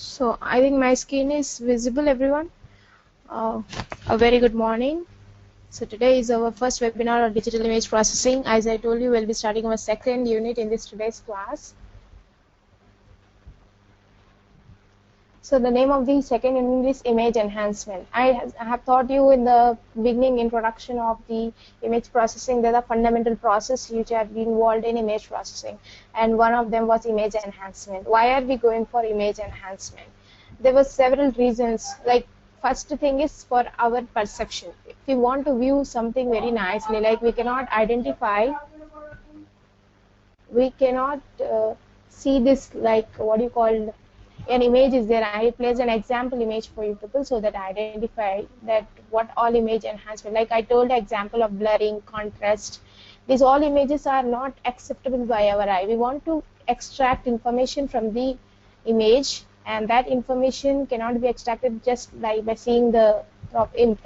So I think my screen is visible, everyone. Uh, a very good morning. So today is our first webinar on digital image processing. As I told you, we'll be starting our second unit in this today's class. So the name of the second unit is image enhancement. I have taught you in the beginning introduction of the image processing. There are fundamental processes which have been involved in image processing, and one of them was image enhancement. Why are we going for image enhancement? There were several reasons. Like, first thing is for our perception. If we want to view something very nicely, like we cannot see this, like what you call an image is there. I place an example image for you people so that I identify that what all image enhancement. Like I told, example of blurring, contrast. These all images are not acceptable by our eye. We want to extract information from the image, and that information cannot be extracted just by seeing the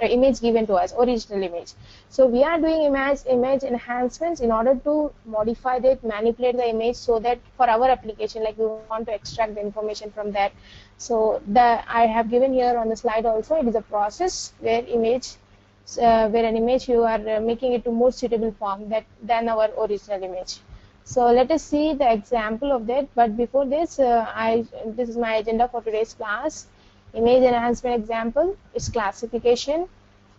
image given to us, original image. So we are doing image enhancements in order to modify that, manipulate the image so that for our application, like we want to extract the information from that. So I have given here on the slide also, it is a process where where an image you are making it to more suitable form than our original image. So let us see the example of that. But before this, this is my agenda for today's class. Image enhancement example is classification,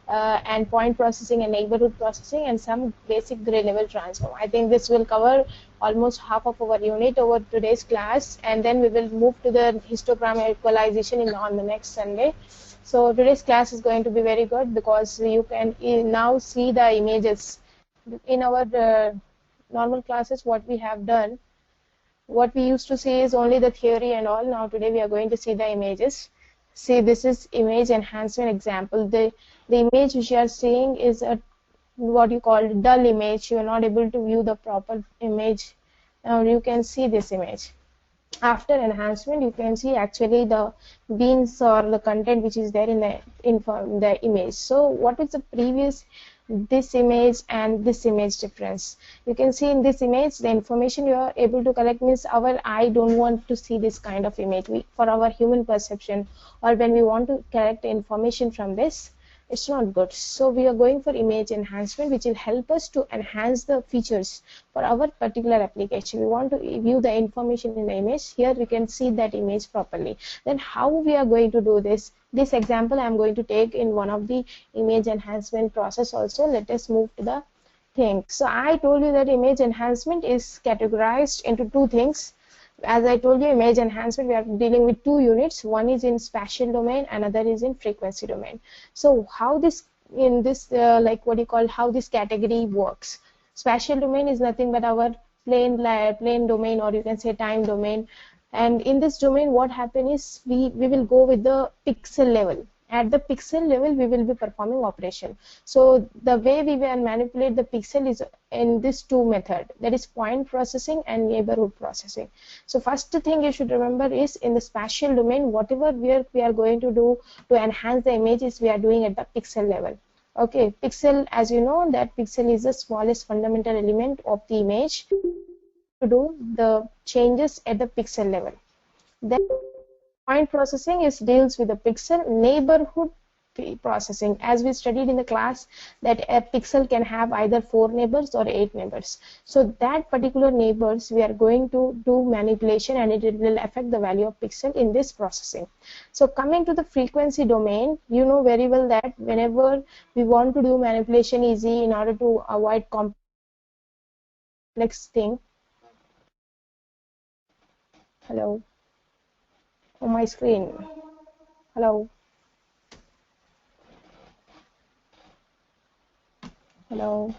and point processing and neighborhood processing, and some basic gray level transform. I think this will cover almost half of our unit over today's class, and then we will move to the histogram equalization on the next Sunday. So today's class is going to be very good because you can now see the images. In our normal classes, what we have done, what we used to see is only the theory and all. Now today we are going to see the images. See, this is image enhancement example. The image which you are seeing is a what you call dull image. You are not able to view the proper image. Now you can see this image. After enhancement, you can see actually the beans or the content which is there in the image. So what is the previous this image and this image difference? You can see in this image the information you are able to collect means our eye don't want to see this kind of image. For our human perception, or when we want to collect information from this, it's not good. So we are going for image enhancement, which will help us to enhance the features for our particular application. We want to view the information in the image. Here we can see that image properly. Then how we are going to do this? This example I am going to take in one of the image enhancement process also. Let us move to the thing. So I told you that image enhancement is categorized into two things. As I told you, image enhancement, we are dealing with two units. One is in spatial domain, another is in frequency domain. So how this in this like what you call how this category works? Spatial domain is nothing but our plane domain, or you can say time domain. And in this domain, what happens is we will go with the pixel level. At the pixel level, we will be performing operation. So the way we will manipulate the pixel is in this two method, that is point processing and neighborhood processing. So first thing you should remember is in the spatial domain, whatever we are going to do to enhance the images, we are doing at the pixel level. Okay, pixel, as you know, that pixel is the smallest fundamental element of the image. To do the changes at the pixel level. Then point processing deals with the pixel. Neighborhood processing, as we studied in the class, that a pixel can have either 4 neighbors or 8 neighbors. So that particular neighbors we are going to do manipulation, and it will affect the value of pixel in this processing. So coming to the frequency domain, you know very well that whenever we want to do manipulation easy in order to avoid complex thing. Hello. On my screen. Hello. Hello.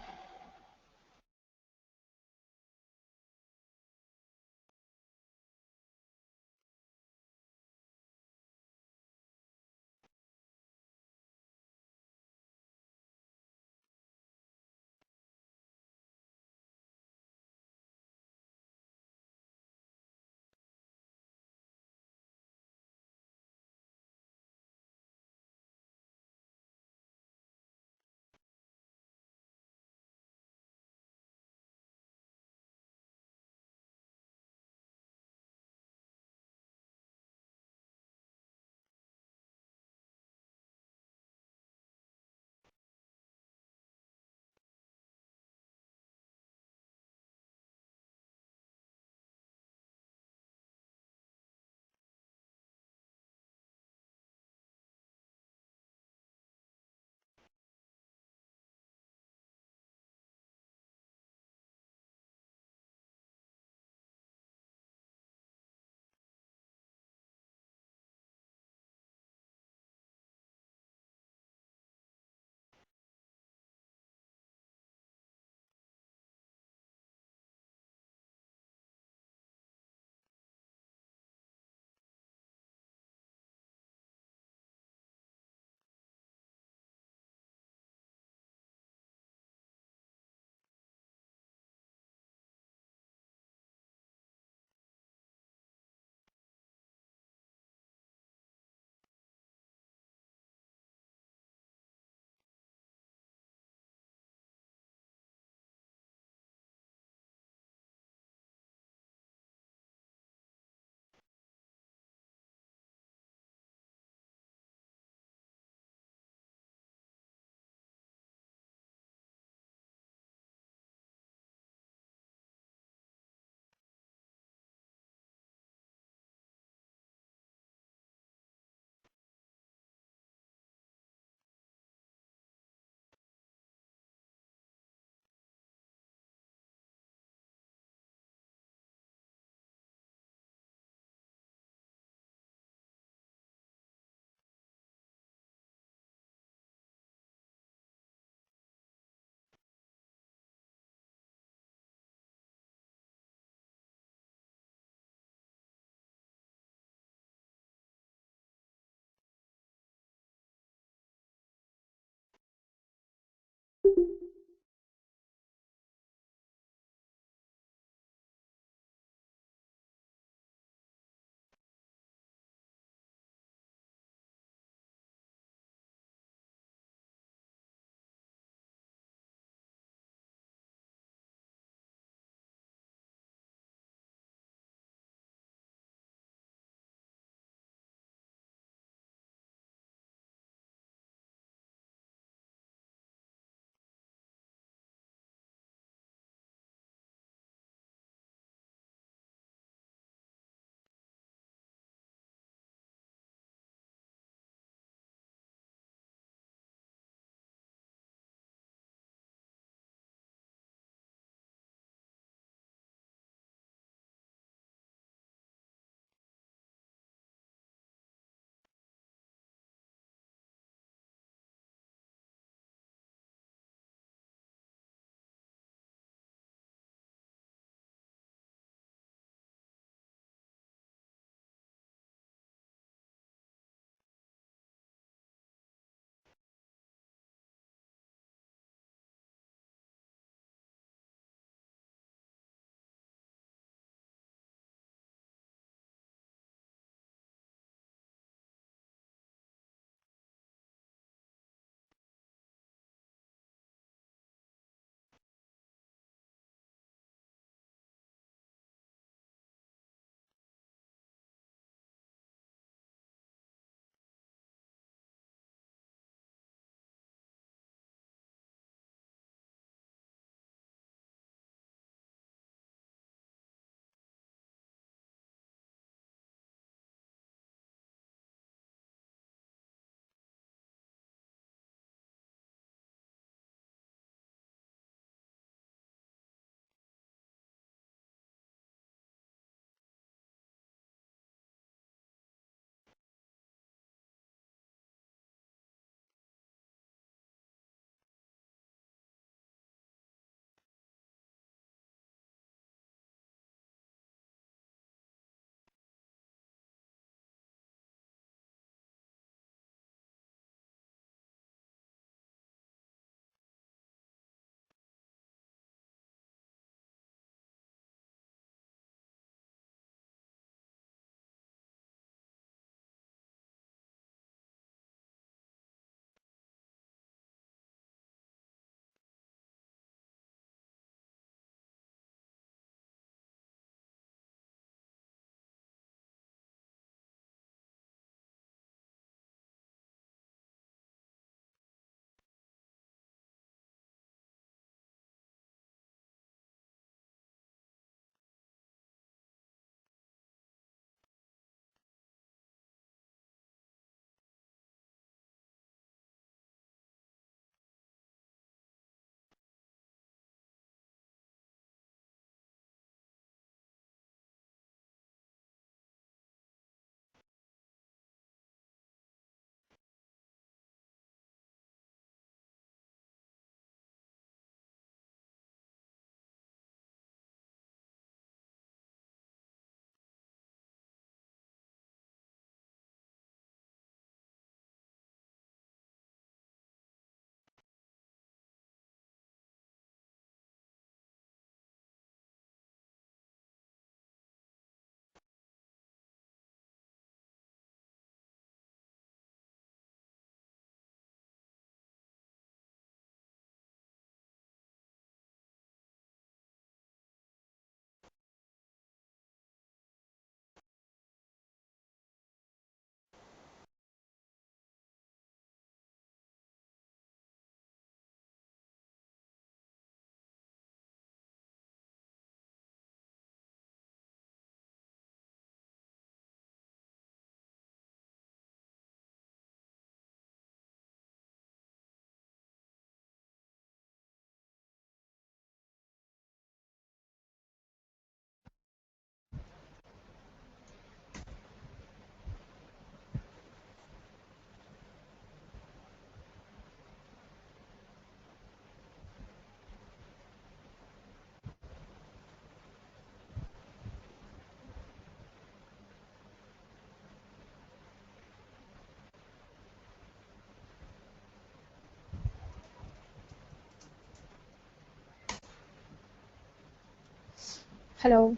Hello.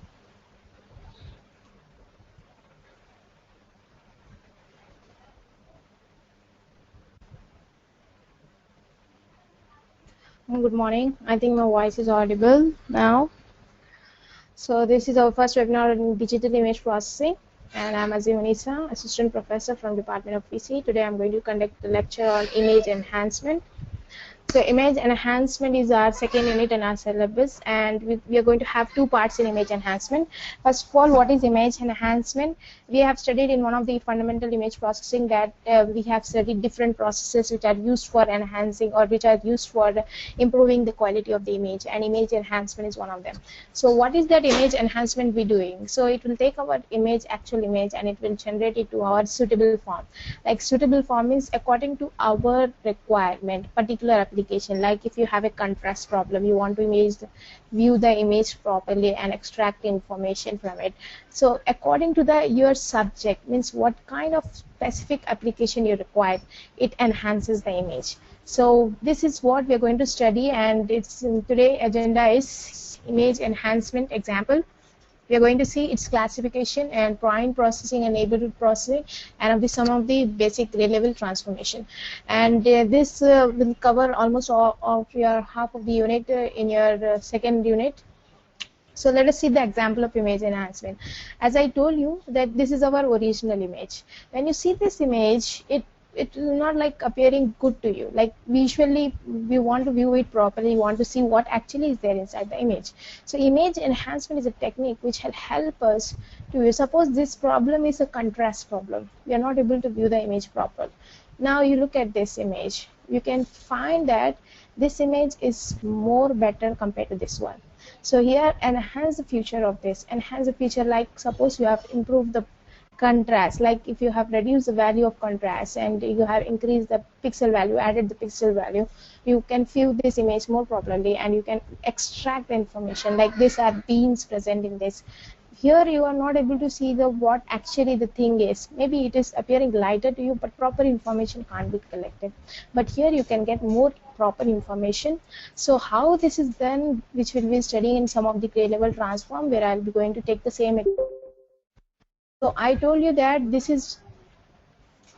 Good morning. I think my voice is audible now. So this is our first webinar on digital image processing, and I'm Azim Unisa, Assistant Professor from Department of PC. Today I'm going to conduct the lecture on image enhancement. So image enhancement is our second unit in our syllabus, and we are going to have two parts in image enhancement. First of all, what is image enhancement? We have studied in one of the fundamental image processing that we have studied different processes which are used for enhancing or which are used for improving the quality of the image, and image enhancement is one of them. So what is that image enhancement we doing? So it will take our image, actual image, and it will generate it to our suitable form. Like suitable form means according to our requirement, particular application. Like if you have a contrast problem, you want to view the image properly and extract information from it. So according to your subject, means what kind of specific application you require, it enhances the image. So this is what we're going to study, and it's today agenda is image enhancement example. We are going to see its classification and point processing and neighborhood processing, and some of the basic level transformation. And this will cover almost all of your half of the unit in your second unit. So let us see the example of image enhancement. As I told you that this is our original image. When you see this image, it is not like appearing good to you. Like visually, we want to view it properly. We want to see what actually is there inside the image. So image enhancement is a technique which will help us to, suppose this problem is a contrast problem. We are not able to view the image properly. Now you look at this image. You can find that this image is more better compared to this one. So here, enhance the feature of this. Enhance the feature, like suppose you have improved the contrast, like if you have reduced the value of contrast and you have increased the pixel value, added the pixel value, you can view this image more properly and you can extract the information. Like these are beams present in this. Here you are not able to see the what actually the thing is. Maybe it is appearing lighter to you, but proper information can't be collected. But here you can get more proper information. So how this is done, which we'll be studying in some of the grade level transform, where I'll be going to take the same. So I told you that this is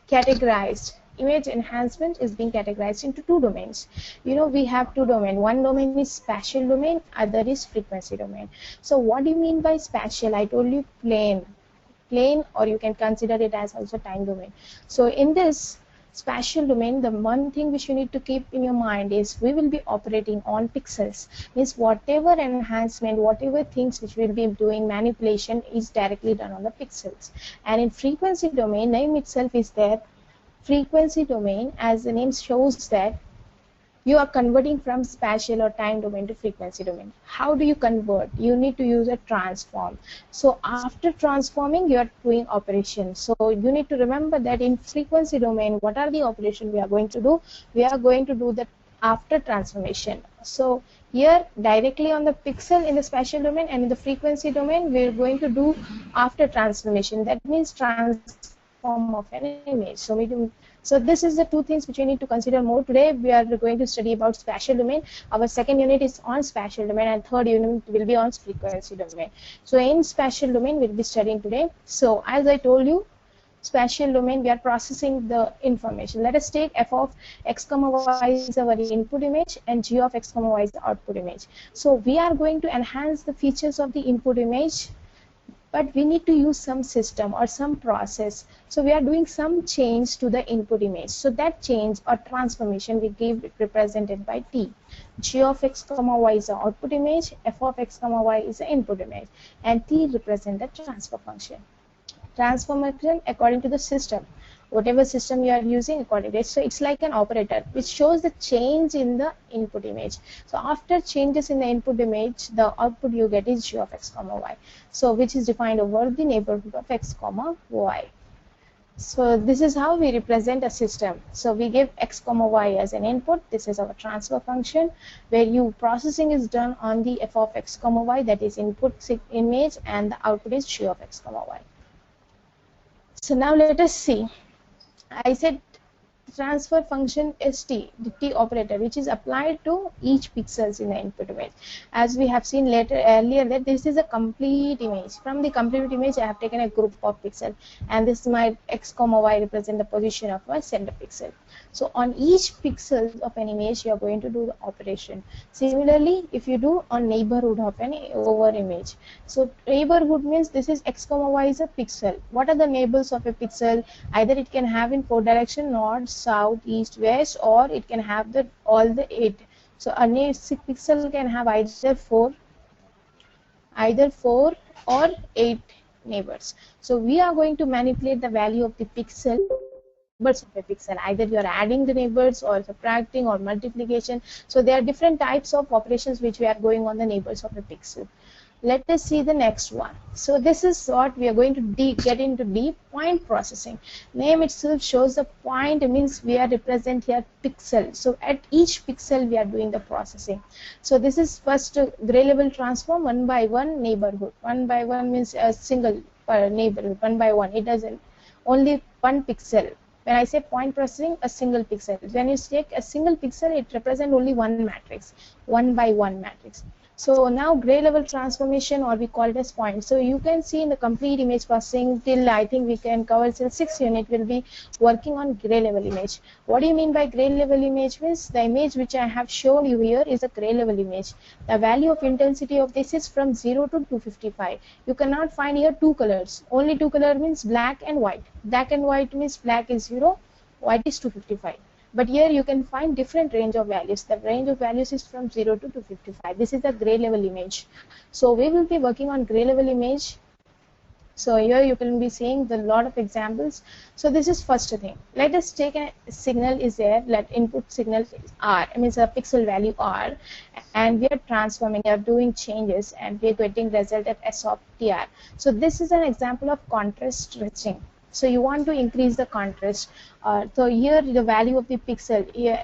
categorized. Image enhancement is being categorized into two domains. You know, we have two domains. One domain is spatial domain, other is frequency domain. So what do you mean by spatial? I told you plane, or you can consider it as also time domain. So in this spatial domain, the one thing which you need to keep in your mind is we will be operating on pixels. Means whatever enhancement, whatever things which we'll be doing, manipulation is directly done on the pixels. And in frequency domain, name itself is there. Frequency domain, as the name shows, that you are converting from spatial or time domain to frequency domain. How do you convert? You need to use a transform. So after transforming, you are doing operations. So you need to remember that in frequency domain, what are the operations we are going to do? We are going to do that after transformation. So here directly on the pixel in the spatial domain, and in the frequency domain, we are going to do after transformation. That means transform of an image. So this is the two things which we need to consider more. Today we are going to study about spatial domain. Our second unit is on spatial domain, and third unit will be on frequency domain. So in spatial domain we'll be studying today. So as I told you, spatial domain, we are processing the information. Let us take f of x comma y is our input image and g of x comma y is the output image. So we are going to enhance the features of the input image, but we need to use some system or some process. So we are doing some change to the input image. So that change or transformation we give represented by t. G of x comma y is the output image, f of x comma y is the input image, and t represent the transfer function. Transformation according to the system. Whatever system you are using according to it. So it's like an operator which shows the change in the input image. So after changes in the input image, the output you get is g of x comma y. So which is defined over the neighborhood of x comma y. So this is how we represent a system. So we give x comma y as an input. This is our transfer function, where you processing is done on the f of x comma y, that is input image, and the output is g of x comma y. So now let us see. I said transfer function st, the t operator, which is applied to each pixels in the input image. As we have seen earlier that this is a complete image. From the complete image I have taken a group of pixels, and this is my x comma y represent the position of my center pixel. So on each pixel of an image you are going to do the operation. Similarly, if you do on neighborhood of an over image. So neighborhood means this is x comma y is a pixel. What are the neighbors of a pixel? Either it can have in 4 direction, north, south, east, west, or it can have the all the 8. So a pixel can have either 4 or 8 neighbors. So we are going to manipulate the value of the pixel neighbors of a pixel. Either you are adding the neighbors or subtracting or multiplication. So there are different types of operations which we are going on the neighbors of a pixel. Let us see the next one. So this is what we are going to get into deep point processing. Name itself shows the point, it means we are represent here pixel. So at each pixel we are doing the processing. So this is first gray level transform, one by one neighborhood. One by one means a single neighborhood, one by one. It doesn't only one pixel. When I say point processing, a single pixel. When you take a single pixel, it represents only one matrix, one by one matrix. So now gray level transformation, or we call it as point. So you can see in the complete image processing till I think we can cover till 6 unit will be working on gray level image. What do you mean by gray level image? Means the image which I have shown you here is a gray level image. The value of intensity of this is from 0 to 255. You cannot find here two colors. Only two color means black and white. Black and white means black is 0, white is 255. But here you can find different range of values. The range of values is from 0 to 255. This is a gray level image. So we will be working on gray level image. So here you can be seeing the lot of examples. So this is first thing. Let us take a signal is there. Let input signal is R. It means a pixel value R, and we are transforming, we are doing changes, and we are getting result at S of TR. So this is an example of contrast stretching. So you want to increase the contrast. So here the value of the pixel, here,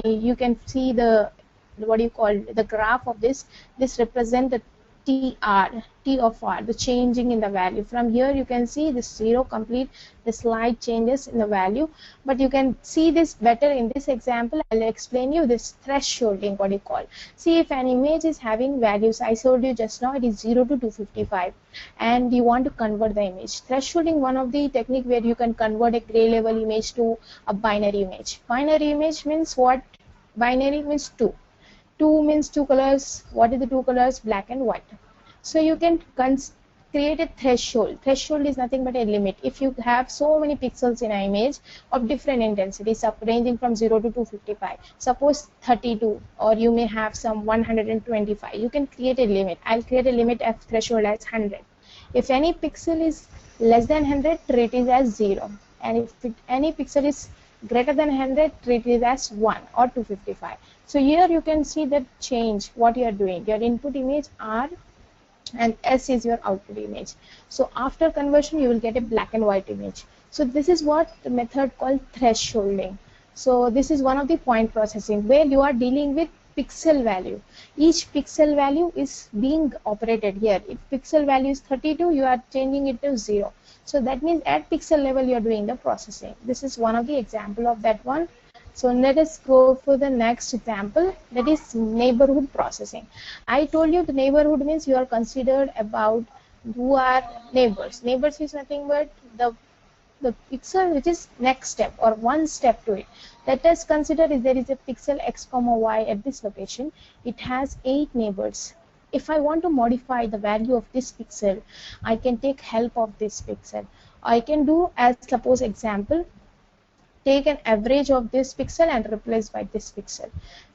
you can see the what do you call the graph of this. This represents the TR, T of R, the changing in the value. From here you can see this 0 complete, the slight changes in the value. But you can see this better in this example. I'll explain you this thresholding, what you call. See, if an image is having values, I told you just now it is 0 to 255, and you want to convert the image. Thresholding, one of the technique where you can convert a gray level image to a binary image. Binary image means what? Binary means 2. 2 means two colors. What is the two colors? Black and white. So you can create a threshold. Threshold is nothing but a limit. If you have so many pixels in an image of different intensities, ranging from 0 to 255, suppose 32, or you may have some 125, you can create a limit. I'll create a limit of threshold as 100. If any pixel is less than 100, treat it as 0. And if any pixel is greater than 100, treat it as 1 or 255. So here you can see the change, what you are doing. Your input image R and S is your output image. So after conversion you will get a black and white image. So this is what the method called thresholding. So this is one of the point processing where you are dealing with pixel value. Each pixel value is being operated here. If pixel value is 32, you are changing it to 0. So that means at pixel level you are doing the processing. This is one of the example of that one. So let us go for the next example, that is neighborhood processing. I told you the neighborhood means you are considered about who are neighbors. Neighbors is nothing but the pixel which is next step or one step to it. Let us consider if there is a pixel x comma y at this location. It has 8 neighbors. If I want to modify the value of this pixel, I can take help of this pixel. I can do as suppose example, take an average of this pixel and replace by this pixel.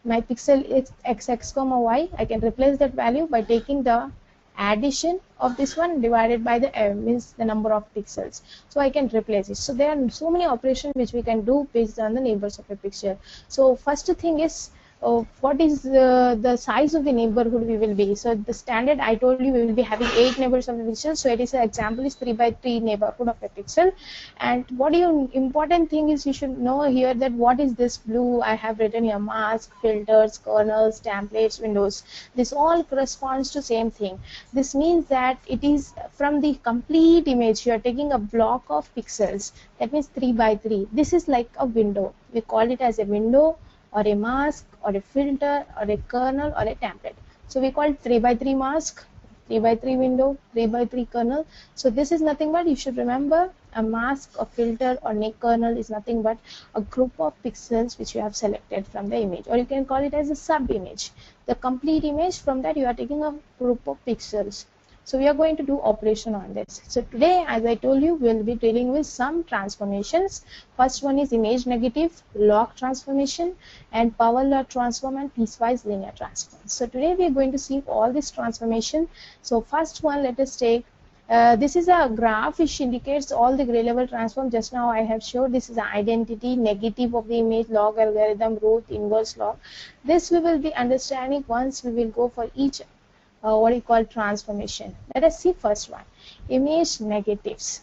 My pixel is x comma y. I can replace that value by taking the addition of this one divided by the means the number of pixels. So I can replace it. So there are so many operations which we can do based on the neighbors of a pixel. So first thing is what is the size of the neighborhood we will be. So the standard I told you, we will be having 8 neighbors of the pixel. So it is an example is 3 by 3 neighborhood of a pixel. And what you important thing is you should know here that what is this blue. I have written here mask, filters, kernels, templates, windows. This all corresponds to same thing. This means that it is from the complete image. You are taking a block of pixels. That means 3 by 3. This is like a window. We call it as a window, or a mask, or a filter, or a kernel, or a template. So we call it 3 by 3 mask, 3 by 3 window, 3 by 3 kernel. So this is nothing but, you should remember, a mask, a filter, or a kernel is nothing but a group of pixels which you have selected from the image, or you can call it as a sub image. The complete image, from that you are taking a group of pixels. So we are going to do operation on this. So today, as I told you, we will be dealing with some transformations. First one is image negative, log transformation, and power law transform, and piecewise linear transform. So today we are going to see all this transformation. So first one, let us take, this is a graph which indicates all the gray level transform. Just now I have showed this is an identity, negative of the image, log algorithm, root, inverse log. This we will be understanding once we will go for each what you call transformation. Let us see first one, image negatives.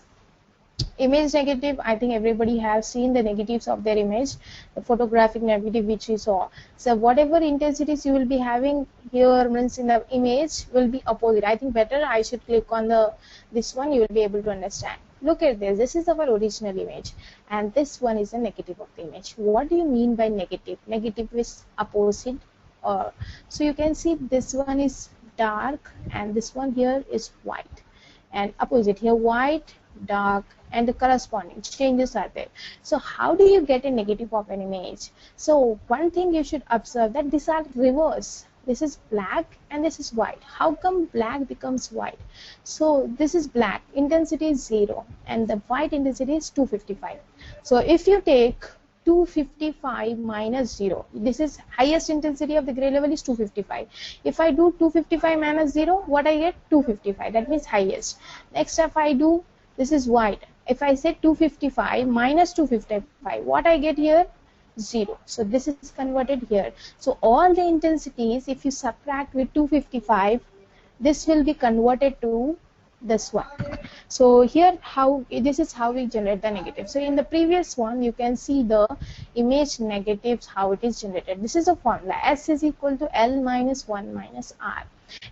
Image negative, I think everybody has seen the negatives of their image, the photographic negative which we saw. So whatever intensities you will be having here means in the image will be opposite. I think better I should click on the this one, you will be able to understand. Look at this. This is our original image, and this one is a negative of the image. What do you mean by negative? Negative is opposite. So you can see this one is dark, and this one here is white, and opposite here white, dark, and the corresponding changes are there. So how do you get a negative of an image? So one thing you should observe that these are reverse. This is black and this is white. How come black becomes white? So this is black, intensity is 0, and the white intensity is 255. So if you take 255 minus 0, this is highest intensity of the gray level is 255. If I do 255 minus 0, what I get? 255. That means highest. Next, if I do, this is white. If I say 255 minus 255, what I get here? 0. So this is converted here. So all the intensities, if you subtract with 255, this will be converted to this one. So here this is how we generate the negative. So in the previous one you can see the image negatives, how it is generated. This is a formula. S is equal to L minus 1 minus R.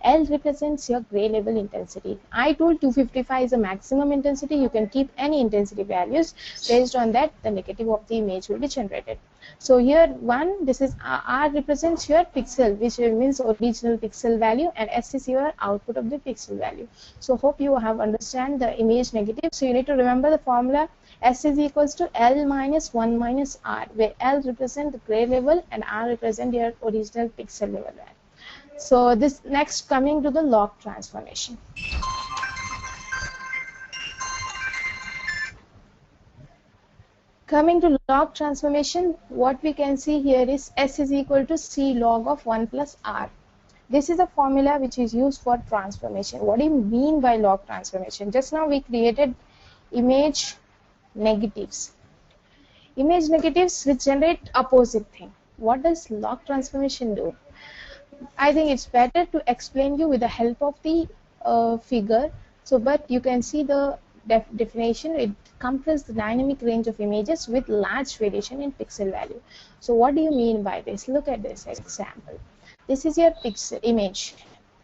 L represents your gray level intensity. I told 255 is the maximum intensity. You can keep any intensity values. Based on that, the negative of the image will be generated. So here one, this is R represents your pixel, which means original pixel value, and S is your output of the pixel value. So hope you have understand the image negative. So you need to remember the formula. S is equals to L minus 1 minus R, where L represent the gray level and R represent your original pixel level value. So this next coming to the log transformation. Coming to log transformation, what we can see here is S is equal to C log of 1 plus R. This is a formula which is used for transformation. What do you mean by log transformation? Just now we created image negatives. Image negatives which generate opposite thing. What does log transformation do? I think it's better to explain you with the help of the figure. So, but you can see the definition. It compresses the dynamic range of images with large variation in pixel value. So, what do you mean by this? Look at this example. This is your pixel image,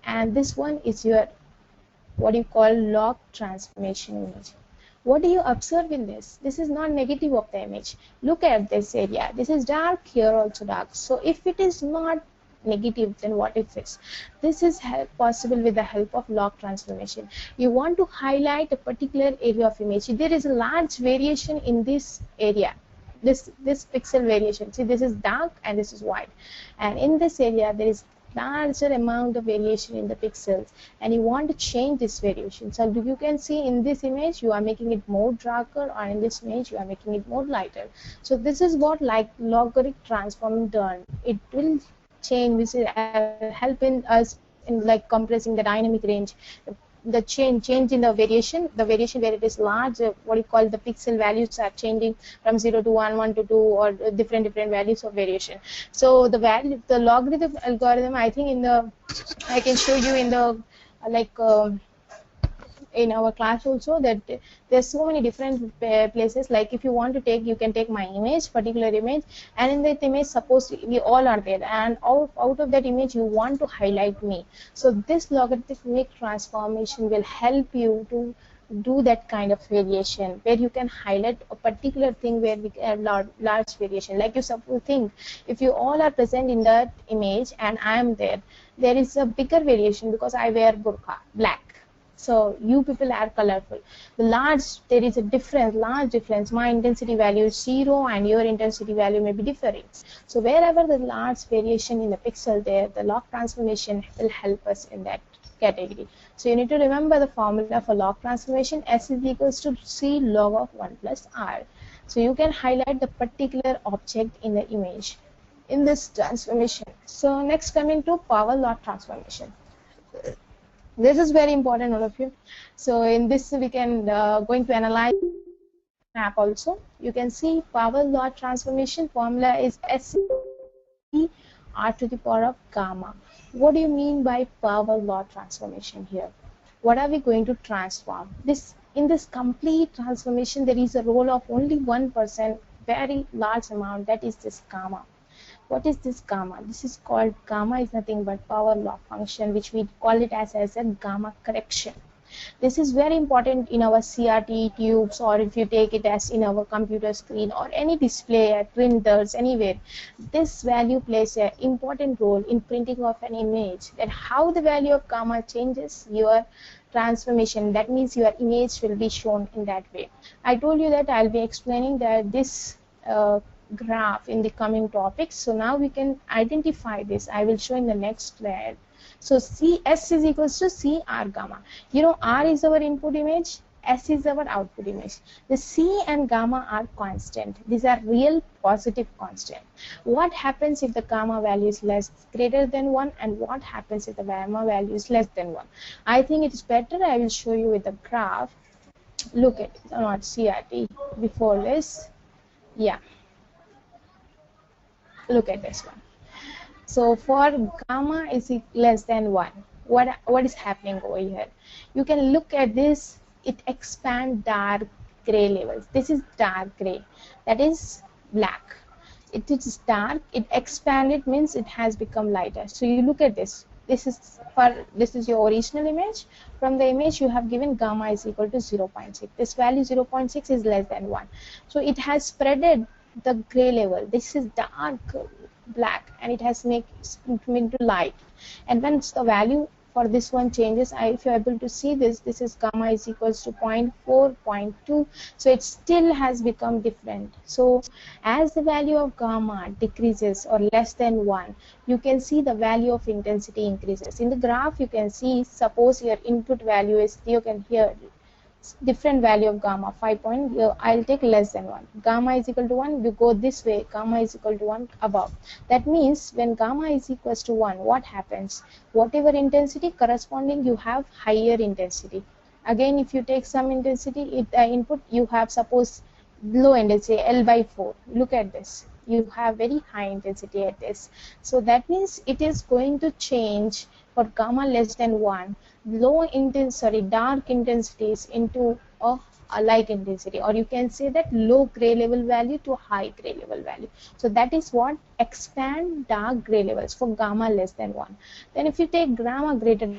and this one is your what you call log transformation image. What do you observe in this? This is not negative of the image. Look at this area. This is dark, here also dark. So, if it is not negative, then what it is? This is possible with the help of log transformation. You want to highlight a particular area of image. There is a large variation in this area, this pixel variation. See, this is dark and this is white, and in this area there is larger amount of variation in the pixels, and you want to change this variation. So you can see in this image you are making it more darker, or in this image you are making it more lighter. So this is what like logarithmic transform done. It will change, which is helping us in like compressing the dynamic range, the change in the variation where it is large, what you call the pixel values are changing from 0 to 1, 1 to 2, or different values of variation. So the logarithm algorithm, I think I can show you in the in our class also, that there's so many different places. Like if you want to take, you can take my particular image, and in that image, suppose we all are there, and out of that image you want to highlight me. So this logarithmic transformation will help you to do that kind of variation, where you can highlight a particular thing where we have large variation. Like you suppose think, if you all are present in that image and I am there is a bigger variation because I wear burqa, black. So you people are colorful. There is a large difference. My intensity value is 0 and your intensity value may be differing. So wherever the large variation in the pixel there, the log transformation will help us in that category. So you need to remember the formula for log transformation. S is equals to C log of 1 plus R. So you can highlight the particular object in the image in this transformation. So next, coming to power law transformation. This is very important, all of you. So in this we can going to analyze map also. You can see power law transformation formula is S R to the power of gamma. What do you mean by power law transformation here? What are we going to transform? In this complete transformation, there is a role of only 1%, very large amount, that is this gamma. What is this gamma? This is called, gamma is nothing but power law function, which we call it as a gamma correction. This is very important in our CRT tubes, or if you take it as in our computer screen or any display at printers, anywhere. This value plays an important role in printing of an image. That how the value of gamma changes your transformation. That means your image will be shown in that way. I told you that I'll be explaining that this graph in the coming topics. So now we can identify this. I will show in the next slide. So S is equals to C R gamma. You know, R is our input image, S is our output image. The C and gamma are constant. These are real positive constant. What happens if the gamma value is greater than 1, and what happens if the gamma value is less than 1? I think it is better I will show you with the graph. Look at it, not CRT before this. Yeah. Look at this one. So for gamma is less than 1, what is happening over here? You can look at this. It expands dark gray levels. This is dark gray. That is black. It is dark. It expanded means it has become lighter. So you look at this. This is your original image. From the image you have given gamma is equal to 0.6. This value 0.6 is less than 1. So it has spreaded the gray level. This is dark black, and it has made into light. And once the value for this one changes, if you're able to see this is gamma is equals to 0.4, 0.2. So it still has become different. So as the value of gamma decreases or less than 1, you can see the value of intensity increases. In the graph you can see, suppose your input value is, you can hear different value of gamma, 5 point, I'll take less than 1. Gamma is equal to 1, you go this way, gamma is equal to 1 above. That means when gamma is equals to 1, what happens? Whatever intensity corresponding, you have higher intensity. Again, if you take some intensity, input, you have suppose low intensity, L by 4. Look at this. You have very high intensity at this. So that means it is going to change for gamma less than 1, dark intensities into a light intensity, or you can say that low gray level value to high gray level value. So that is what expand dark gray levels for gamma less than 1. Then if you take gamma greater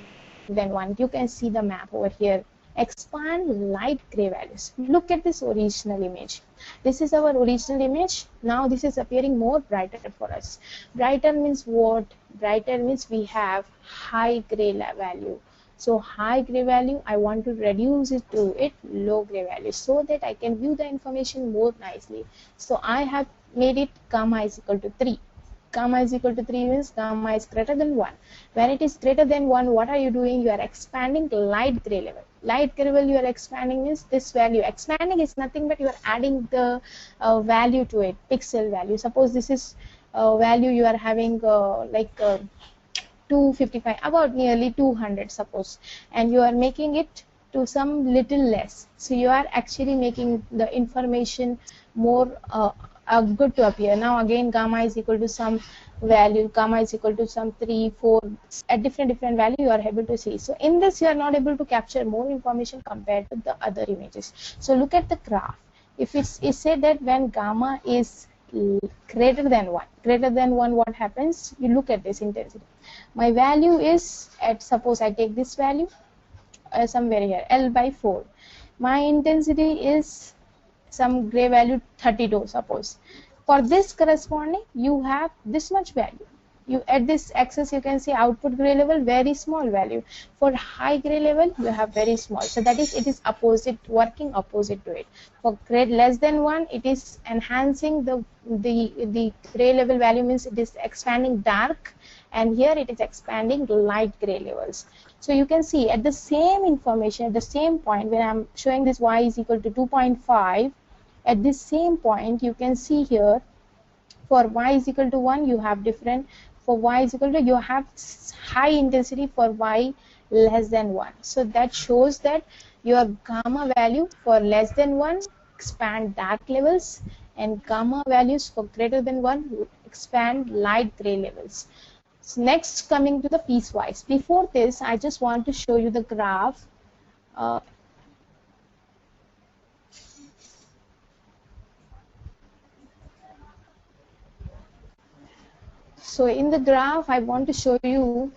than 1, you can see the map over here. Expand light gray values. Look at this original image. This is our original image. Now this is appearing more brighter for us. Brighter means what? Brighter means we have high gray value. So high gray value, I want to reduce it to low gray value, so that I can view the information more nicely. So I have made it gamma is equal to 3. Gamma is equal to 3 means gamma is greater than 1. When it is greater than 1, what are you doing? You are expanding light gray level. Light gray level you are expanding means this value. Expanding is nothing but you are adding the value to it, pixel value. Suppose this is value you are having 255, about nearly 200 suppose, and you are making it to some little less. So you are actually making the information more good to appear. Now again gamma is equal to some value, gamma is equal to some 3, 4, at different value you are able to see. So in this you are not able to capture more information compared to the other images. So look at the graph. If it said that when gamma is greater than 1, what happens? You look at this intensity. My value is at, suppose I take this value somewhere here, L by 4. My intensity is some gray value 32 suppose. For this corresponding you have this much value. You at this axis you can see output gray level very small value. For high gray level you have very small. So that is, it is opposite, working opposite to it. For grade less than 1 it is enhancing the gray level value, means it is expanding dark, and here it is expanding light gray levels. So you can see at the same information, at the same point, when I'm showing this y is equal to 2.5, at this same point you can see here for y is equal to 1 you have different, for y is equal to, you have high intensity for y less than 1. So that shows that your gamma value for less than 1 expand dark levels, and gamma values for greater than 1 expand light gray levels. So next, coming to the piecewise. Before this I just want to show you the graph. So in the graph I want to show you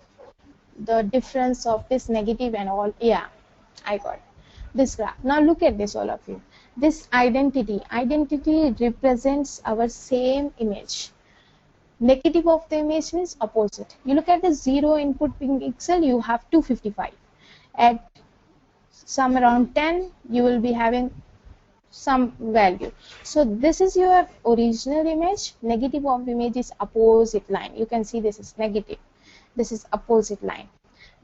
the difference of this negative and all. Yeah, I got this graph. Now look at this, all of you. This identity represents our same image. Negative of the image means opposite. You look at the 0 input pixel, you have 255. At some around 10 you will be having some value. So this is your original image. Negative of image is opposite line. You can see this is negative, this is opposite line.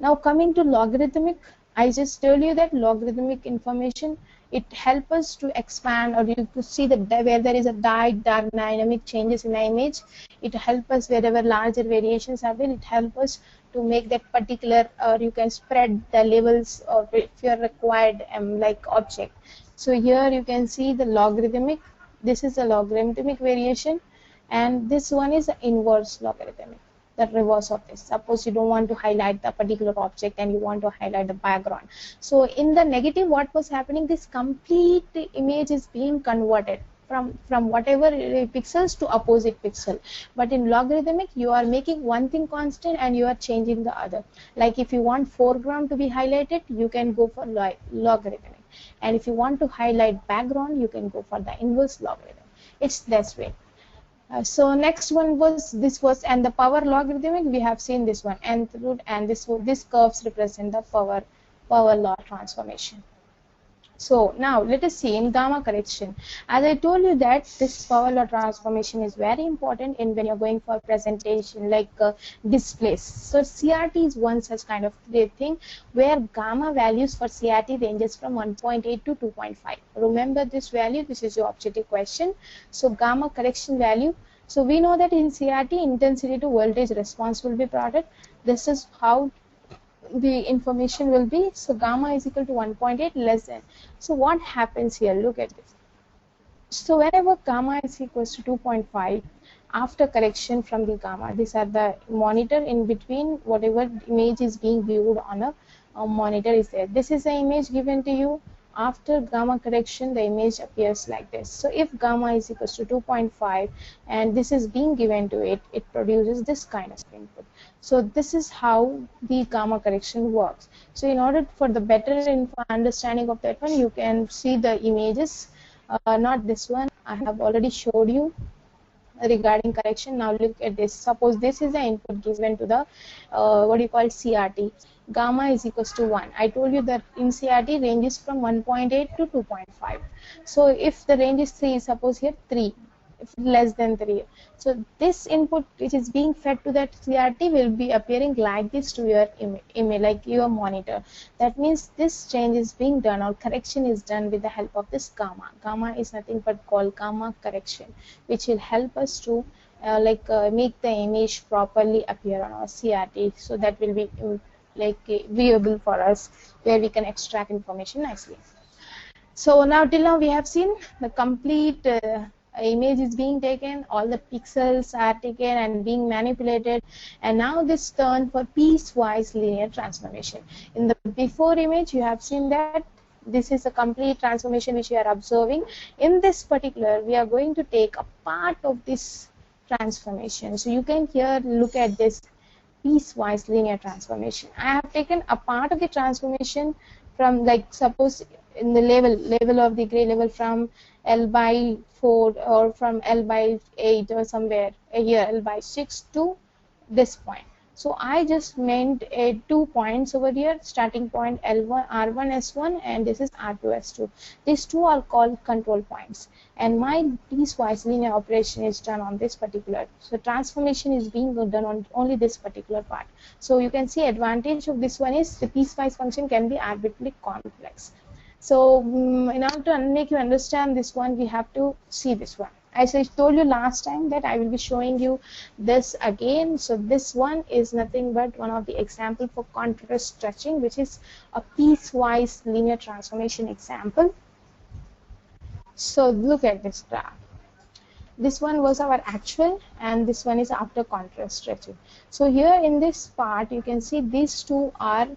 Now coming to logarithmic, I just told you that logarithmic information, it helps us to expand, or you could see that where there is a dark dynamic changes in the image, it helps us wherever larger variations are there, it helps us to make that particular, or you can spread the levels of if you're required like object. So here you can see the logarithmic, this is a logarithmic variation, and this one is the inverse logarithmic, the reverse of this. Suppose you don't want to highlight the particular object and you want to highlight the background. So in the negative, what was happening, this complete image is being converted from whatever pixels to opposite pixel. But in logarithmic you are making one thing constant and you are changing the other. Like if you want foreground to be highlighted, you can go for logarithmic, and if you want to highlight background, you can go for the inverse logarithm. It's this way. So next one was, this was, and the power logarithmic, we have seen this one, nth root, and this curves represent the power law transformation. So now let us see in gamma correction. As I told you that this power law transformation is very important in when you're going for presentation like displays. So CRT is one such kind of thing where gamma values for CRT ranges from 1.8 to 2.5. Remember this value, this is your objective question. So gamma correction value. So we know that in CRT intensity to voltage response will be plotted. This is how the information will be. So gamma is equal to 1.8 less than. So what happens here? Look at this. So whenever gamma is equals to 2.5, after correction from the gamma, these are the monitor in between, whatever image is being viewed on a monitor is there. This is the image given to you. After gamma correction, the image appears like this. So if gamma is equals to 2.5 and this is being given to it, it produces this kind of input. So this is how the gamma correction works. So in order for the better understanding of that one, you can see the images, not this one. I have already showed you regarding correction. Now look at this. Suppose this is the input given to the what you call CRT. Gamma is equals to 1. I told you that in CRT ranges from 1.8 to 2.5. So if the range is 3, suppose here 3, if less than 3. So this input which is being fed to that CRT will be appearing like this to your image, like your monitor. That means this change is being done, or correction is done with the help of this gamma. Gamma is nothing but called gamma correction, which will help us to make the image properly appear on our CRT, so that will be viewable for us, where we can extract information nicely. So now till now we have seen the complete image is being taken, all the pixels are taken and being manipulated, and now this turn for piecewise linear transformation. In the before image you have seen that this is a complete transformation which we are observing. In this particular, we are going to take a part of this transformation. So you can here look at this piecewise linear transformation. I have taken a part of the transformation from, like, suppose in the level of the gray level from L by 4 or from L by 8 or somewhere here L by 6 to this point. So I just meant 2 points over here, starting point L1 R1 S1 and this is R2 S2. These two are called control points, and my piecewise linear operation is done on this particular. So transformation is being done on only this particular part. So you can see advantage of this one is the piecewise function can be arbitrarily complex. So in order to make you understand this one, we have to see this one. As I told you last time that I will be showing you this again. So this one is nothing but one of the example for contrast stretching, which is a piecewise linear transformation example. So look at this graph. This one was our actual and this one is after contrast stretching. So here in this part you can see these two are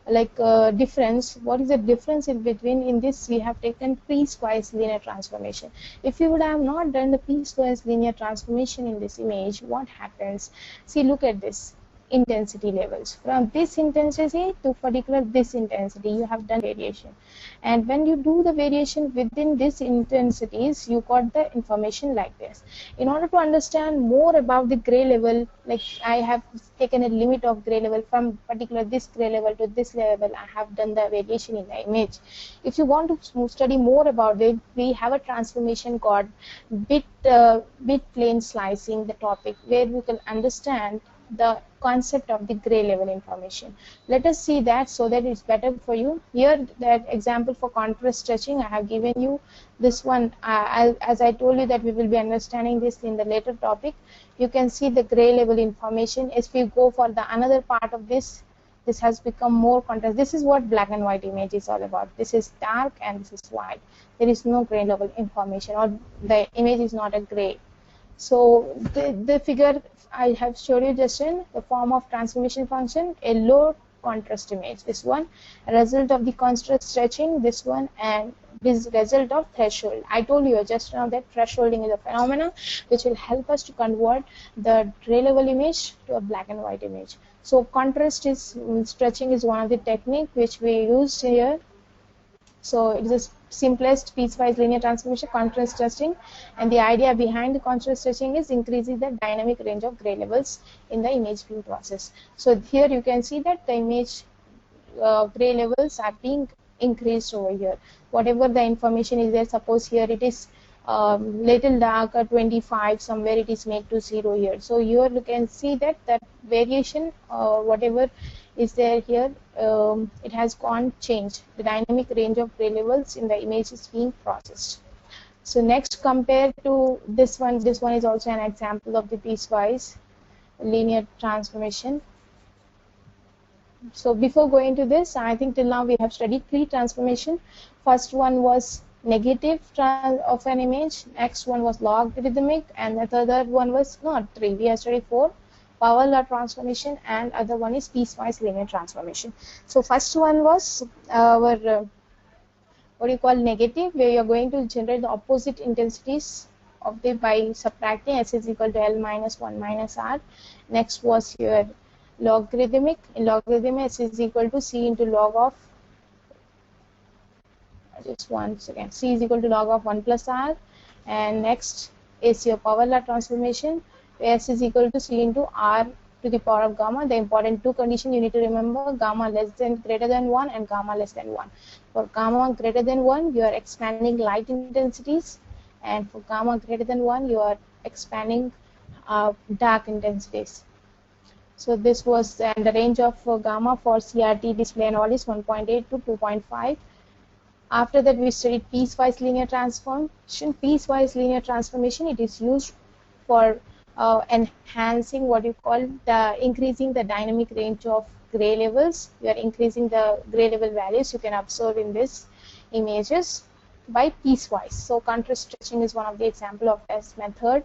like difference. What is the difference in between? In this we have taken piecewise linear transformation. If you would have not done the piecewise linear transformation in this image, what happens? See, look at this intensity levels. From this intensity to particular this intensity, you have done variation, and when you do the variation within this intensities, you got the information like this. In order to understand more about the gray level, like I have taken a limit of gray level from particular this gray level to this level, I have done the variation in the image. If you want to study more about it, we have a transformation called bit plane slicing, the topic where you can understand the concept of the gray level information. Let us see that so that it's better for you. Here, that example for contrast stretching, I have given you this one. As I told you that we will be understanding this in the later topic. You can see the gray level information. If we go for the another part of this, this has become more contrast. This is what black and white image is all about. This is dark and this is white. There is no gray level information, or the image is not a gray. So the figure I have showed you just in the form of transformation function, a low contrast image, this one, a result of the contrast stretching, this one, and this result of threshold. I told you just now that thresholding is a phenomenon which will help us to convert the gray level image to a black and white image. So contrast is stretching is one of the technique which we used here. So it is the simplest piecewise linear transformation, contrast stretching, and the idea behind the contrast stretching is increasing the dynamic range of gray levels in the image viewing process. So here you can see that the image gray levels are being increased over here. Whatever the information is there, suppose here it is little darker 25, somewhere it is made to 0 here. So here you can see that variation, whatever is there here, it has gone changed. The dynamic range of gray levels in the image is being processed. So next, compared to this one is also an example of the piecewise linear transformation. So before going to this, I think till now we have studied 3 transformation. First one was negative of an image, next one was logarithmic, and the third one was not 3. We have studied 4. Power law transformation, and other one is piecewise linear transformation. So first one was our what you call negative, where you are going to generate the opposite intensities of the by subtracting S is equal to L minus 1 minus R. Next was your logarithmic. In logarithmic, S is equal to C into log of, just once again, C is equal to log of 1 plus R. And next is your power law transformation, S is equal to C into R to the power of gamma. The important 2 conditions you need to remember: gamma less than greater than 1 and gamma less than 1. For gamma greater than 1, you are expanding light intensities, and for gamma greater than 1, you are expanding dark intensities. So this was, and the range of gamma for CRT display and all is 1.8 to 2.5. After that, we studied piecewise linear transformation. Piecewise linear transformation, it is used for enhancing what you call the increasing the dynamic range of gray levels. We are increasing the gray level values you can observe in this images by piecewise. So contrast stretching is one of the example of this method.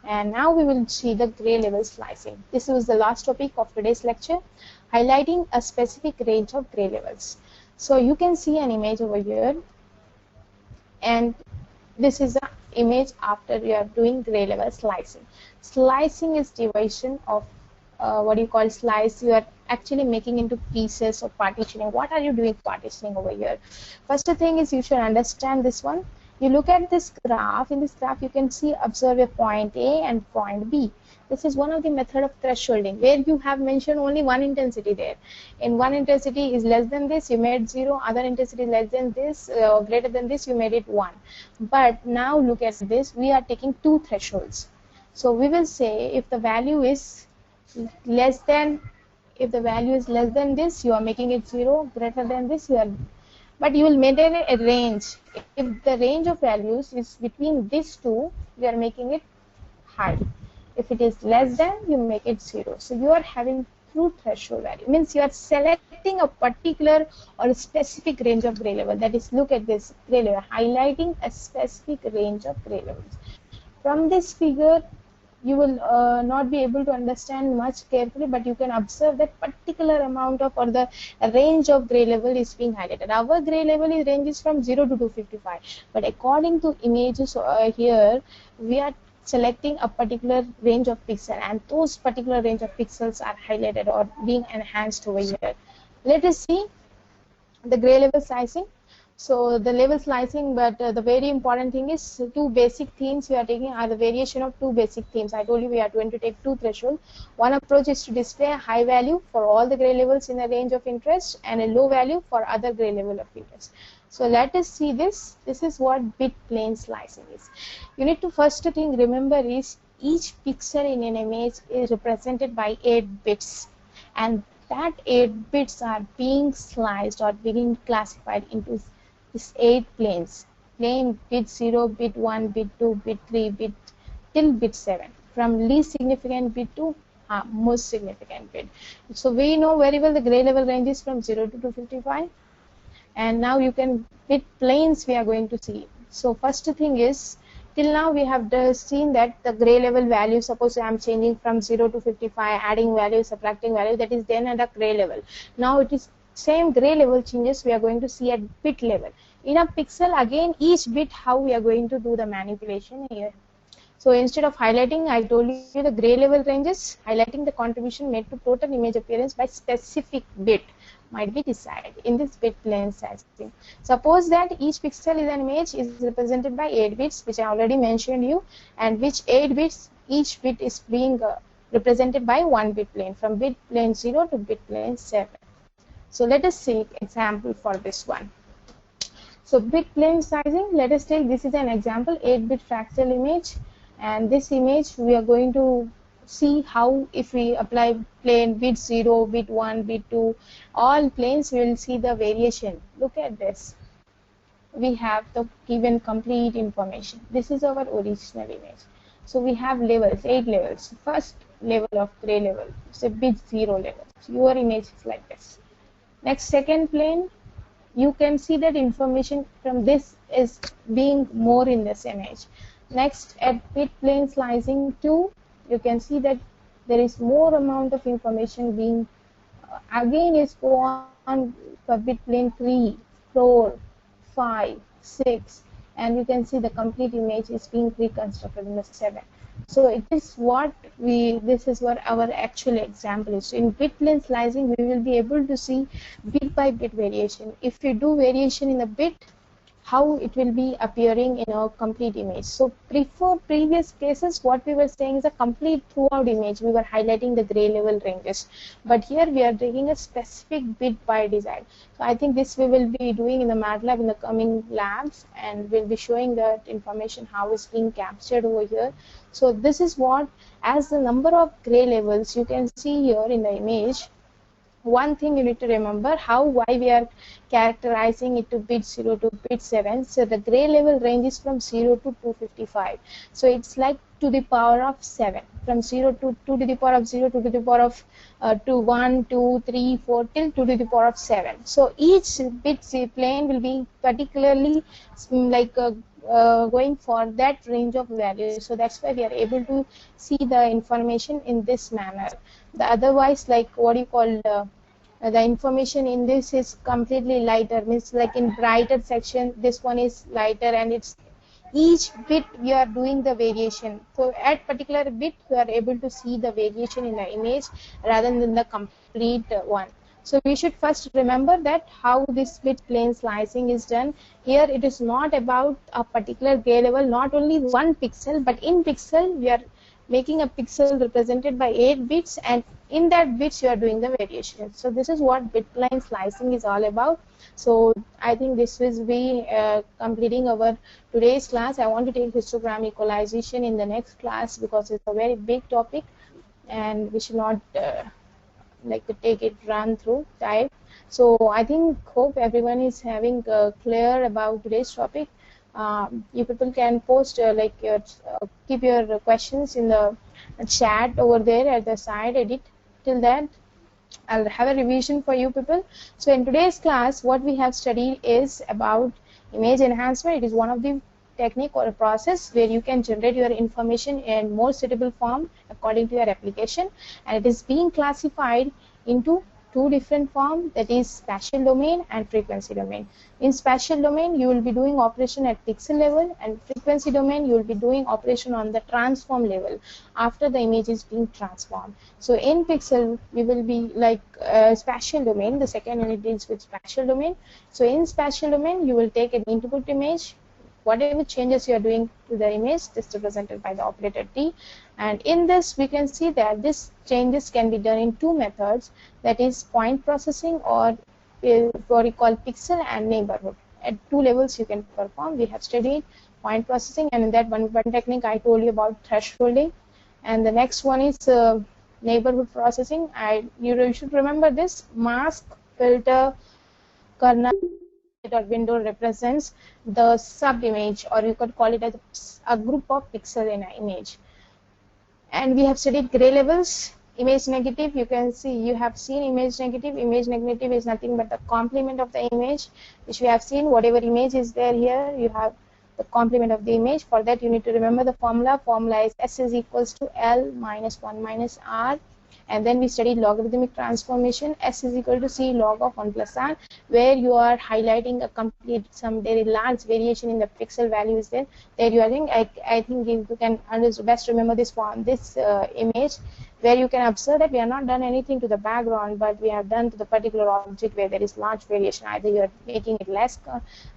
And now we will see the gray level slicing. This was the last topic of today's lecture, highlighting a specific range of gray levels. So you can see an image over here, and this is the image after you are doing gray level slicing. Slicing is division of what you call slice. You are actually making into pieces or partitioning. What are you doing partitioning over here? First thing is you should understand this one. You look at this graph. In this graph, you can see observe a point A and point B. This is one of the method of thresholding where you have mentioned only one intensity there. In one intensity is less than this, you made 0. Other intensity less than this, greater than this, you made it 1. But now look at this. We are taking two thresholds. So we will say if the value is less than, if the value is less than this, you are making it 0. Greater than this, you are. But you will maintain a range. If the range of values is between these two, you are making it high. If it is less than, you make it 0. So you are having true threshold value. Means you are selecting a particular or a specific range of gray level. That is, look at this gray level, highlighting a specific range of gray levels. From this figure, you will not be able to understand much carefully, but you can observe that particular amount of or the range of gray level is being highlighted. Our gray level is ranges from 0 to 255, but according to images here, we are selecting a particular range of pixels, and those particular range of pixels are highlighted or being enhanced over here. Let us see the gray level slicing. So the level slicing, but the very important thing is two basic themes we are taking are the variation of two basic themes. I told you we are going to take two thresholds. One approach is to display a high value for all the gray levels in a range of interest and a low value for other gray level of interest. So let us see this. This is what bit plane slicing is. You need to first thing remember is each pixel in an image is represented by 8 bits, and that 8 bits are being sliced or being classified into these 8 planes. Plane bit 0, bit 1, bit 2, bit 3, bit till bit 7. From least significant bit to most significant bit. So we know very well the gray level range is from 0 to 255. And now you can bit planes we are going to see. So first thing is, till now we have seen that the gray level value, suppose I am changing from 0 to 55, adding value, subtracting value, that is then at a gray level. Now it is same gray level changes we are going to see at bit level. In a pixel, again each bit how we are going to do the manipulation here. So instead of highlighting, I told you the gray level ranges, highlighting the contribution made to total image appearance by specific bit might be decided in this bit plane slicing. Suppose that each pixel is an image is represented by 8 bits, which I already mentioned you, and which 8 bits, each bit is being represented by one bit plane, from bit plane 0 to bit plane 7. So let us see example for this one. So bit plane slicing, let us take this is an example 8-bit fractal image, and this image we are going to see how if we apply plane bit 0, bit 1, bit 2, all planes we will see the variation. Look at this. We have the given complete information. This is our original image. So we have levels, 8 levels. First level of gray level, so bit 0 level. So your image is like this. Next, second plane, you can see that information from this is being more in this image. Next, at bit plane slicing 2, you can see that there is more amount of information being again is go on for bit plane 3, 4, 5, 6, and you can see the complete image is being reconstructed in the 7. So it is what this is what our actual example is. So in bit plane slicing, we will be able to see bit by bit variation. If we do variation in the bit, how it will be appearing in a complete image. So previous cases, what we were saying is a complete throughout image. We were highlighting the gray level ranges, but here we are taking a specific bit by design. So I think this we will be doing in the MATLAB in the coming labs, and we'll be showing that information how it's being captured over here. So this is what, as the number of gray levels you can see here in the image, one thing you need to remember, why we are characterizing it to bit 0 to bit 7. So the gray level range is from 0 to 255. So it's like to the power of 7, from 0 to 2 to the power of 0, 2 to the power of 2, 1, 2, 3, 4 till 2 to the power of 7. So each bit plane will be particularly like going for that range of values. So that's why we are able to see the information in this manner. The otherwise, like what you call the information in this is completely lighter, means like in brighter section this one is lighter, and it's each bit we are doing the variation. So at particular bit we are able to see the variation in the image rather than the complete one. So we should first remember that how this bit plane slicing is done. Here it is not about a particular gray level, not only one pixel, but in pixel we are making a pixel represented by 8 bits, and in that bits you are doing the variation. So this is what bit plane slicing is all about. So I think this will be completing our today's class. I want to take histogram equalization in the next class because it's a very big topic and we should not like to take it run through time. So I think hope everyone is having clear about today's topic. You people can post like your keep your questions in the chat over there at the side edit. Till that I'll have a revision for you people. So in today's class what we have studied is about image enhancement. It is one of the technique or a process where you can generate your information in more suitable form according to your application, and it is being classified into two different forms, that is spatial domain and frequency domain. In spatial domain you will be doing operation at pixel level, and frequency domain you will be doing operation on the transform level after the image is being transformed. So in pixel we will be like spatial domain, the second unit deals with spatial domain. So in spatial domain you will take an input image, whatever changes you are doing to the image, this is represented by the operator T, and in this we can see that this changes can be done in two methods, that is point processing or what we call pixel and neighborhood. At two levels you can perform. We have studied point processing, and in that one technique I told you about thresholding, and the next one is neighborhood processing. You should remember this: mask, filter, kernel or window represents the sub image, or you could call it as a group of pixels in an image. And we have studied gray levels. Image negative, you can see, you have seen image negative. Image negative is nothing but the complement of the image, which we have seen. Whatever image is there here, you have the complement of the image. For that you need to remember the formula. Formula is S is equals to L minus 1 minus R. And then we studied logarithmic transformation. S is equal to C log of 1 plus R, where you are highlighting a complete, some very large variation in the pixel values there. There you are doing, I think you can best remember this form, this image, where you can observe that we have not done anything to the background, but we have done to the particular object where there is large variation. Either you are making it less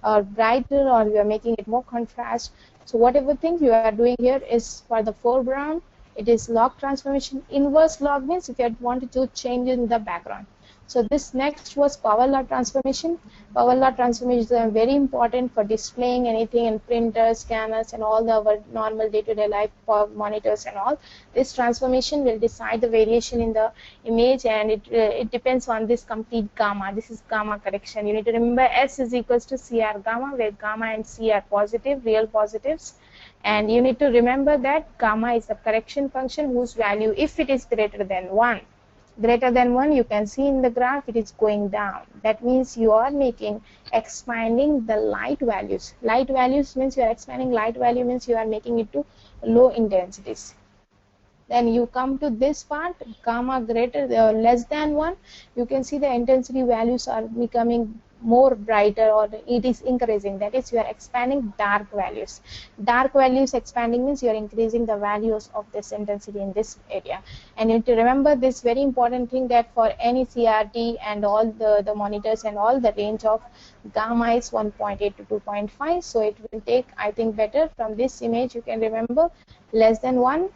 or brighter, or you are making it more contrast. So whatever thing you are doing here is for the foreground. It is log transformation. Inverse log means if you wanted to change in the background. So this next was power law transformation. Power law transformation is very important for displaying anything in printers, scanners, and all the our normal day-to-day life monitors and all. This transformation will decide the variation in the image, and it depends on this complete gamma. This is gamma correction. You need to remember S is equals to CR gamma, where gamma and C are positive, real positives. And you need to remember that gamma is the correction function whose value, if it is greater than 1, you can see in the graph it is going down. That means you are expanding the light values. Light values means you are expanding light value, means you are making it to low intensities. Then you come to this part, gamma greater less than 1, you can see the intensity values are becoming more brighter, or it is increasing. That is, you are expanding dark values. Dark values expanding means you are increasing the values of this intensity in this area. And you need to remember this very important thing, that for any CRT and all the monitors and all, the range of gamma is 1.8 to 2.5. So it will take, I think, better from this image. You can remember less than 1.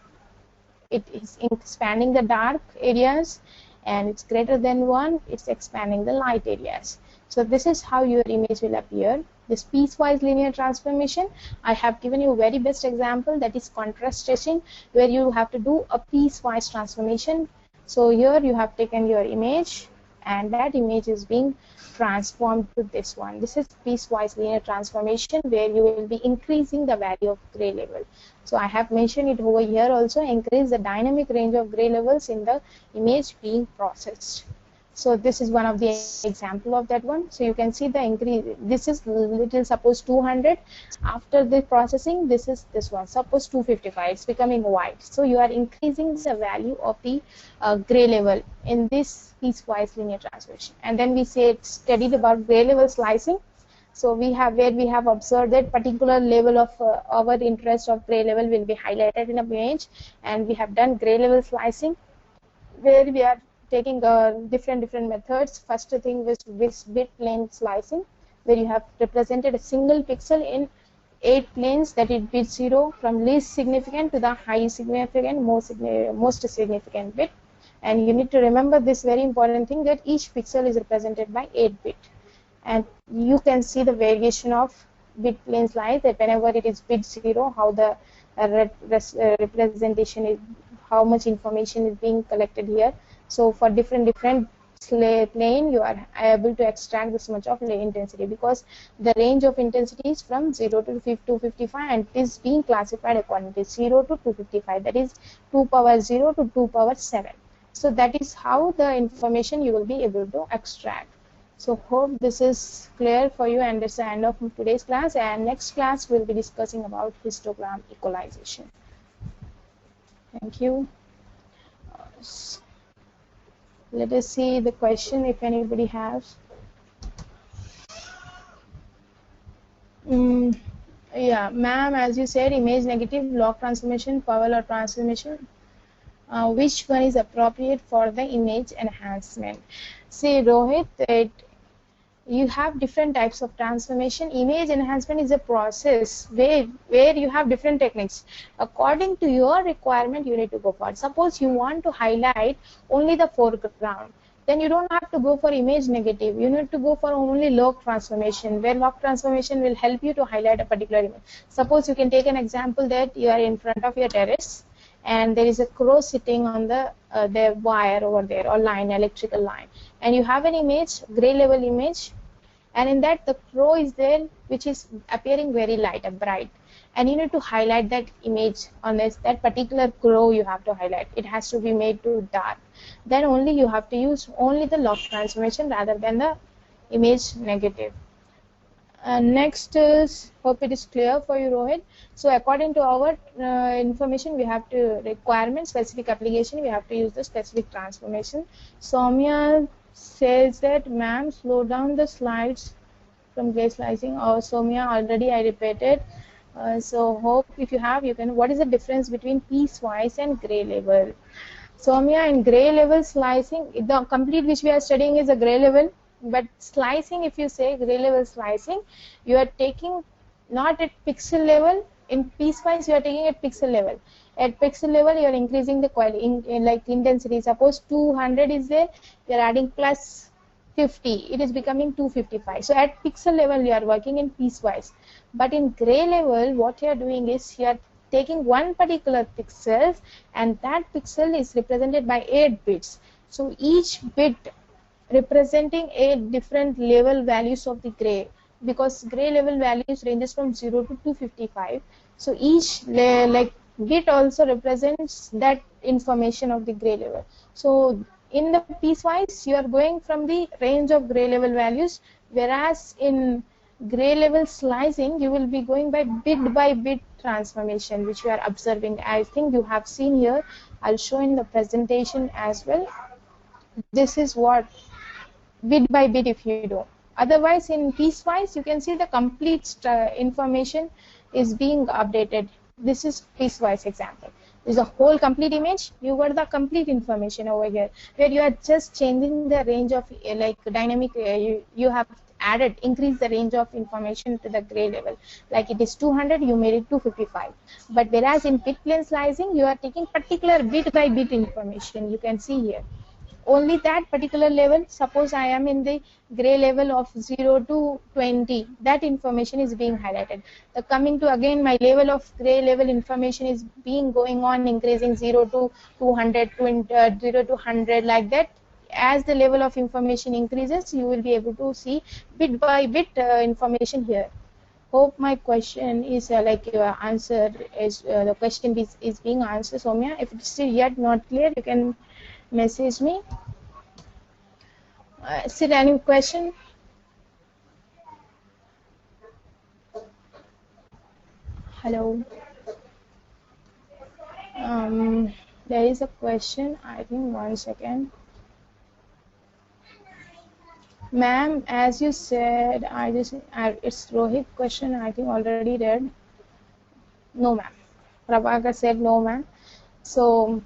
It is expanding the dark areas, and it's greater than 1, it's expanding the light areas. So this is how your image will appear. This piecewise linear transformation, I have given you a very best example, that is contrast stretching, where you have to do a piecewise transformation. So here you have taken your image and that image is being transformed to this one. This is piecewise linear transformation, where you will be increasing the value of gray level. So I have mentioned it over here also, increase the dynamic range of gray levels in the image being processed. So this is one of the example of that one. So you can see the increase. This is little, suppose 200. After the processing, this is this one. Suppose 255. It's becoming white. So you are increasing the value of the gray level in this piecewise linear transformation. And then we studied about gray level slicing. So we have observed that particular level of our interest of gray level will be highlighted in a image, and we have done gray level slicing, where we are taking different methods. First thing was with bit plane slicing, where you have represented a single pixel in 8 planes, that is bit 0 from least significant to the high significant, most significant bit. And you need to remember this very important thing, that each pixel is represented by 8 bit. And you can see the variation of bit plane slice, that whenever it is bit 0, how the representation is, how much information is being collected here. So for different plane, you are able to extract this much of intensity, because the range of intensity is from 0 to 255, and it is being classified according to 0 to 255, that is 2 power 0 to 2 power 7. So that is how the information you will be able to extract. So hope this is clear for you, and this is the end of today's class, and next class we'll be discussing about histogram equalization. Thank you. Let us see the question if anybody has. Yeah, ma'am, as you said, image negative, log transformation, power law transformation. Which one is appropriate for the image enhancement? See, Rohit, you have different types of transformation. Image enhancement is a process where you have different techniques. According to your requirement, you need to go for it. Suppose you want to highlight only the foreground, then you don't have to go for image negative. You need to go for only log transformation, where log transformation will help you to highlight a particular image. Suppose you can take an example that you are in front of your terrace, and there is a crow sitting on the wire over there, or line, electrical line, and you have an image, gray level image, and in that the crow is there, which is appearing very light, bright, and you need to highlight that image on that particular crow. You have to highlight it, has to be made to dark. Then only you have to use only the log transformation rather than the image negative. Next is, hope it is clear for you, Rohit. So according to our information, we have to requirement, specific application, we have to use the specific transformation. Soumya says that, ma'am, slow down the slides from gray slicing. Or Soumya, already I repeated. So hope if you have, you can. What is the difference between piecewise and gray level? Soumya, in gray level slicing, the complete which we are studying is a gray level. But slicing, if you say gray level slicing, you are taking not at pixel level. In piecewise, you are taking at pixel level. At pixel level, you are increasing the quality, like intensity. Suppose 200 is there, you are adding plus 50. It is becoming 255. So at pixel level, you are working in piecewise. But in gray level, what you are doing is you are taking one particular pixel, and that pixel is represented by 8 bits. So each bit representing 8 different level values of the gray, because gray level values ranges from 0 to 255. So each bit also represents that information of the gray level. So in the piecewise, you are going from the range of gray level values, whereas in gray level slicing, you will be going by bit transformation, which you are observing. I think you have seen here. I'll show in the presentation as well. This is what bit by bit if you do. Otherwise, in piecewise, you can see the complete information is being updated. This is piecewise example. This is a whole complete image. You got the complete information over here, where you are just changing the range of dynamic. You have increased the range of information to the gray level. Like it is 200, you made it 255. But whereas in bit plane slicing, you are taking particular bit by bit information. You can see here. Only that particular level, suppose I am in the gray level of 0 to 20, that information is being highlighted. Coming to again my level of gray level information is being going on increasing 0 to 200, 0 to 100, like that. as the level of information increases, you will be able to see bit by bit information here. Hope my question is like your answer is the question is being answered, Soumya. If it's still yet not clear, you can message me. Still any question? Hello. There is a question. I think 1 second. Ma'am, as you said, it's Rohit question. I think already read. No, ma'am. Prabhakar said no, ma'am. So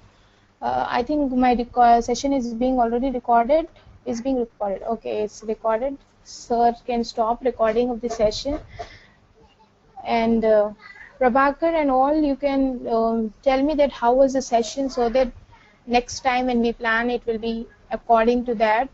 I think my session is being already recorded. It's being recorded. Okay, it's recorded. Sir can stop recording of the session. And Prabhakar and all, you can tell me that how was the session, so that next time when we plan, it will be according to that.